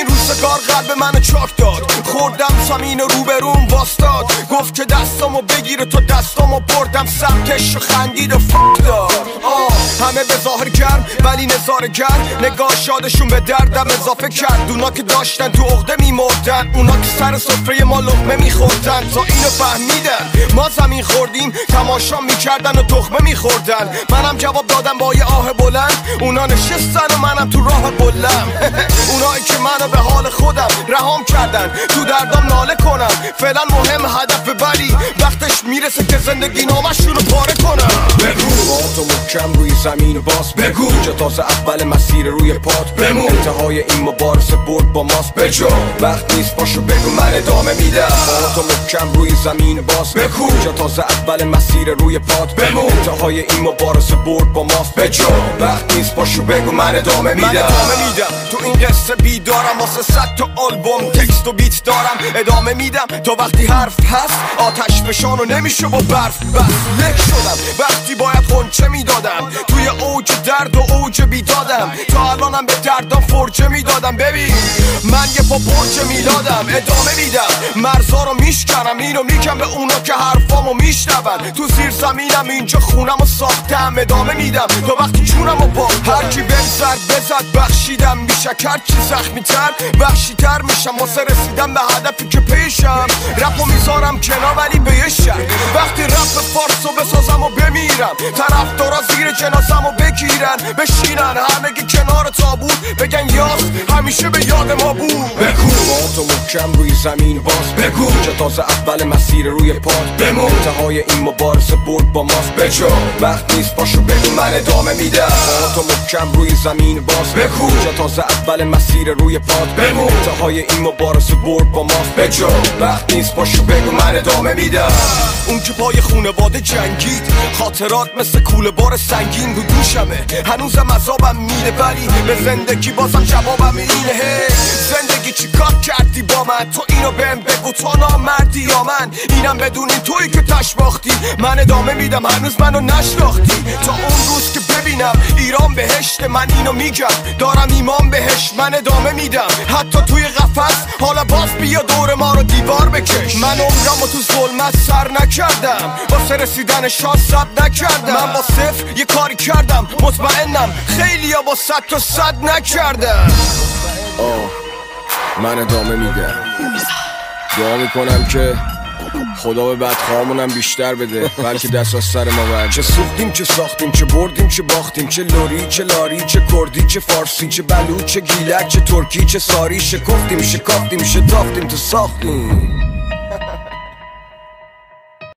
این روزگار قلب منو چاک داد. خوردم زمین روبروم واستاد، گفت که دستامو بگیره تو دستامو بردم سمتش و خندید و فک داد. همه به ظاهر گرم ولی نظاره گرم، نگاه شادشون به دردم اضافه کرد. اونا که داشتن تو عقده میمردن، اونا که سر سفره ما لقمه میخوردن. تا اینو فهمیدن ما زمین خوردیم، تماشا میکردن و تخمه میخوردن. منم جواب دادم با یه آه بلند، اونا نشستن و منم تو راه بلم. اونایی که منو به حال خودم رهام کردن، تو دردم ناله کنم. فعلا مهم هدف ولی وقتش میرسه که زندگی نامشون رو پاره کنم. بگو با تو محکم روی زمین باز بگو، اینجا تازه اول مسیر روی پات بمون. انتهای این مبارزه برد با ماست بجو، وقت نیست باشو بگو من ادامه میدم. با تو محکم روی زمین باز بگو، اینجا تازه اول مسیر روی پات بمون. انتهای این مبارزه برد با ماست بجو، وقت نیست باشو بگو من ادامه میدم. تو این قصه بیدارم، واسه 100 تا آلبوم تکست و بیت دارم. ادامه میدم تا وقتی حرف هست، آتش فشان و نمیشه با برف بس. لک شدم وقتی باید خونچه میدادم، توی اوج درد و اوج بیدادم. تا الانم به دردم فرجه میدادم. ببین من یه پا برج میلادم، ادامه میدم مرزا رو میشکنم. اینو میگم به اونا که حرفامو میشنون. تو زیر زمینم اینجا خونم و ساختم، ادامه میدم تا وقتی چونم و با هرکی بهم زد بزد بخشیدم. میشه هرچی زخمی تر وحشی تر میشم، واسه رسیدم به هدفی که پیشم. رپو میذارم کنار ولی به یه شک، وقتی رپ فارسو بسازم و بمیرم، طرفدارا زیر جنازمو بگیرن بشینن همگی کنار تابوت، بگن یاس همیشه به یاد ما بود. بگو با تو محکم روی زمین باز بگو، اینجا تازه اول مسیر روی پات بمون. انتهای این مبارزه برد با ماست بجو، وقت نیست باشو بگو من ادامه میدم. با تو محکم روی زمین باز بگو، اینجا تازه اول مسیر روی پات بمون. انتهای این مبارزه برد با ماست بجو، وقت نیست باشو بگو من ادامه میدم. اون که پای خونواده جنگید، خاطرات مثل کوله بار سنگین رو دوشمه. هنوزم عذابم میده ولی به زندگی بازم جوابم اینه. زندگی چی کار کردی با من؟ تو اینو بهم بگو، تو نامردی یا من؟ اینم بدونین تویی که تش باختی. من ادامه میدم هنوز منو نشناختی. تا اون روز که ببینم ایران بهشت، من اینو میگم دارم ایمان بهش. من ادامه میدم حتی توی قفس، حالا باز بیا دور ما رو دیوار بکش. من عمرمو تو ظلمت سر نکردم، واسه رسیدن شانس صد نکردم. من با صفر یه کاری کردم، مطمئنم خیلیا با 100 تا 100 نکردم. من ادامه میدم، دعا میکنم که خدا به بدخواهامونم بیشتر بده، بلکه دست از سر ما برد. چه سوختیم چه ساختیم، چه بردیم چه باختیم، چه لوری چه لاری، چه کردی چه فارسی، چه بلوچ چه گیلک، چه ترکی چه ساری. شکفتیم شکافتیم شتافتیم تو ساختیم.